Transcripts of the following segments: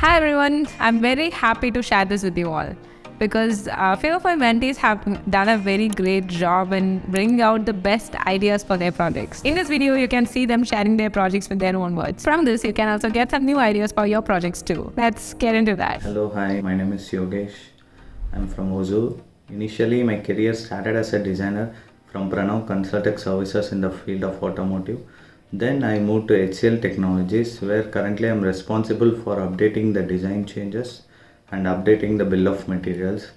Hi everyone, I'm very happy to share this with you all because a few of my mentees have done a very great job in bringing out the best ideas for their projects. In this video, you can see them sharing their projects with their own words. From this, you can also get some new ideas for your projects too. Let's get into that. Hello, hi, my name is Yogesh. I'm from Hosur. Initially, my career started as a designer from Pranav Consulting Services in the field of automotive. Then I moved to HCL Technologies, where currently I'm responsible for updating the design changes and updating the bill of materials.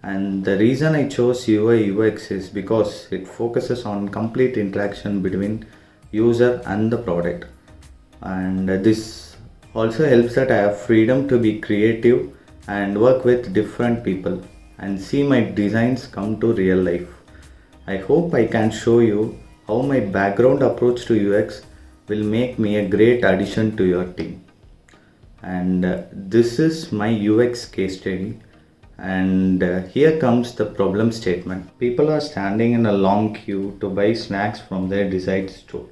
And the reason I chose UI UX is because it focuses on complete interaction between user and the product. And this also helps that I have freedom to be creative and work with different people and see my designs come to real life. I hope I can show you how my background approach to UX will make me a great addition to your team. And this is my UX case study. And here comes the problem statement. People are standing in a long queue to buy snacks from their desired store.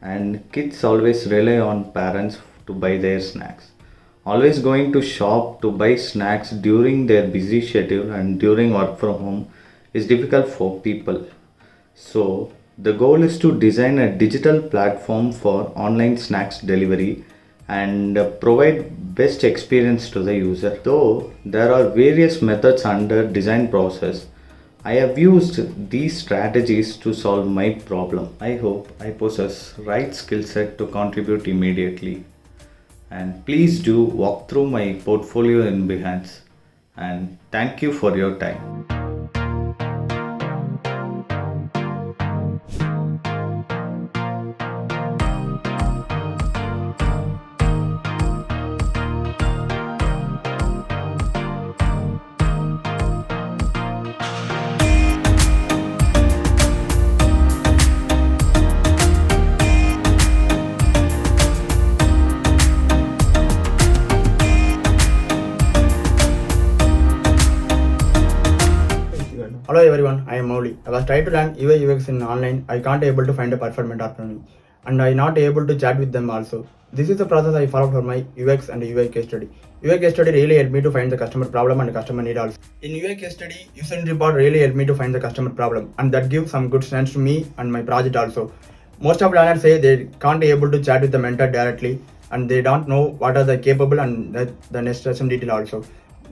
And kids always rely on parents to buy their snacks. Always going to shop to buy snacks during their busy schedule and during work from home is difficult for people. So the goal is to design a digital platform for online snacks delivery and provide best experience to the user. Though there are various methods under design process, I have used these strategies to solve my problem. I hope I possess right skill set to contribute immediately. And please do walk through my portfolio in Behance. And thank you for your time. Hello everyone, I am Mouli. I was trying to learn UI UX in online. I can't able to find a perfect mentor for me, and I not able to chat with them also. This is the process I followed for my UX and UI case study. UI case study really helped me to find the customer problem and customer need also. In UI case study, user report really helped me to find the customer problem, and that gives some good sense to me and my project also. Most of learners say they can't able to chat with the mentor directly, and they don't know what are the capable and the necessary detail also.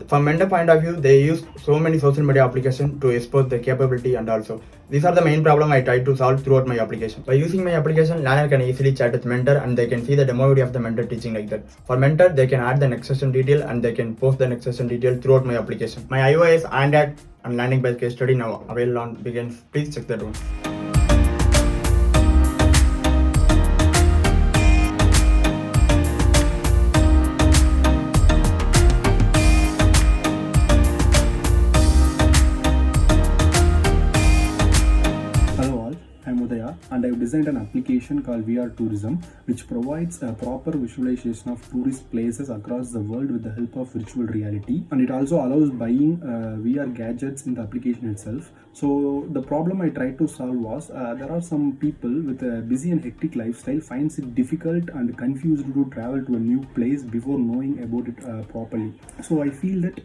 From mentor point of view, they use so many social media applications to expose their capability, and also these are the main problem I try to solve throughout my application. By using my application, learner can easily chat with mentor and they can see the demo video of the mentor teaching like that. For mentor, they can add the next session detail and they can post the next session detail throughout my application. My iOS, Android and landing page case study now available on Begins. Please check that one. I'm Udaya and I've designed an application called VR Tourism which provides a proper visualization of tourist places across the world with the help of virtual reality, and it also allows buying VR gadgets in the application itself. So the problem I tried to solve was there are some people with a busy and hectic lifestyle finds it difficult and confused to travel to a new place before knowing about it properly. So I feel that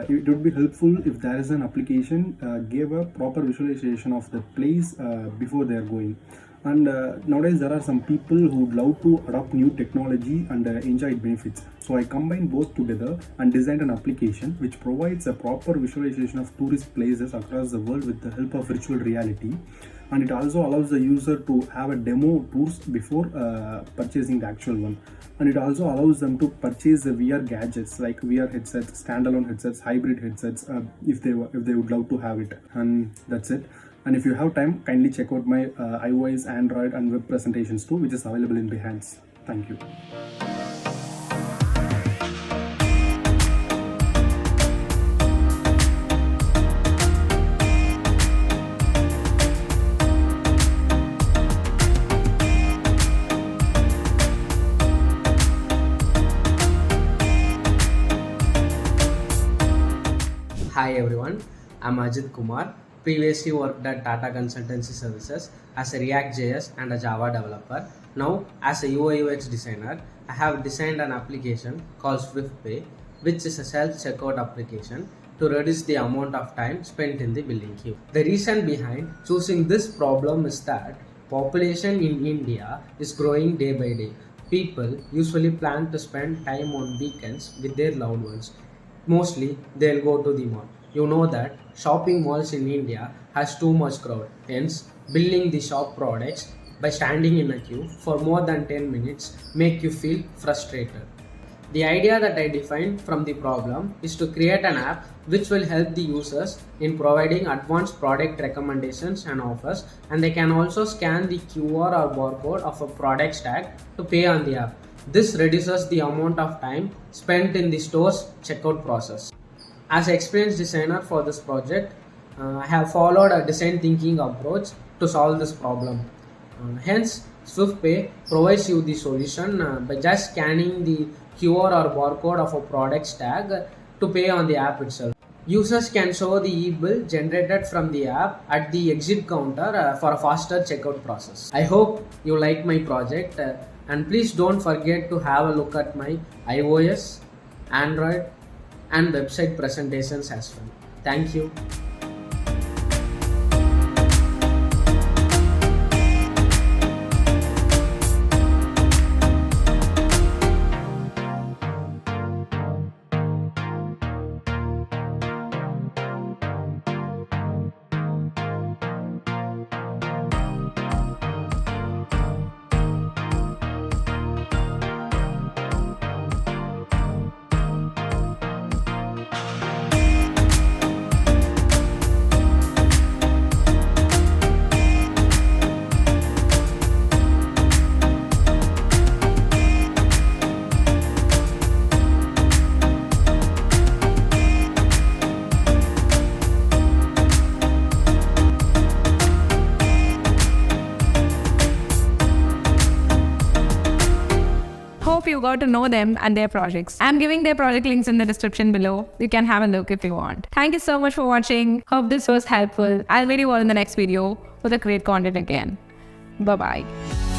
it would be helpful if there is an application gave a proper visualization of the place before they are going. And nowadays there are some people who would love to adopt new technology and enjoy its benefits. So I combined both together and designed an application which provides a proper visualization of tourist places across the world with the help of virtual reality. And it also allows the user to have a demo tours before purchasing the actual one. And it also allows them to purchase the VR gadgets like VR headsets, standalone headsets, hybrid headsets if they would love to have it. And that's it. And if you have time, kindly check out my iOS, Android and web presentations too, which is available in Behance. Thank you. Hi everyone, I'm Ajith Kumar. Previously worked at Tata Consultancy Services as a React.js and a Java developer. Now as a UI UX designer, I have designed an application called SwiftPay, which is a self-checkout application to reduce the amount of time spent in the billing queue. The reason behind choosing this problem is that population in India is growing day by day. People usually plan to spend time on weekends with their loved ones. Mostly they'll go to the mall. You know that shopping malls in India has too much crowd. Hence, billing the shop products by standing in a queue for more than 10 minutes make you feel frustrated. The idea that I defined from the problem is to create an app which will help the users in providing advanced product recommendations and offers, and they can also scan the QR or barcode of a product tag to pay on the app. This reduces the amount of time spent in the store's checkout process. As an experienced designer for this project, I have followed a design thinking approach to solve this problem. Hence, SwiftPay provides you the solution by just scanning the QR or barcode of a product tag to pay on the app itself. Users can show the e-bill generated from the app at the exit counter for a faster checkout process. I hope you like my project and please don't forget to have a look at my iOS, Android and website presentations as well. Thank you. Hope you got to know them and their projects. I'm giving their project links in the description below. You can have a look if you want. Thank you so much for watching. Hope this was helpful. I'll meet you all in the next video with a great content again. Bye-bye.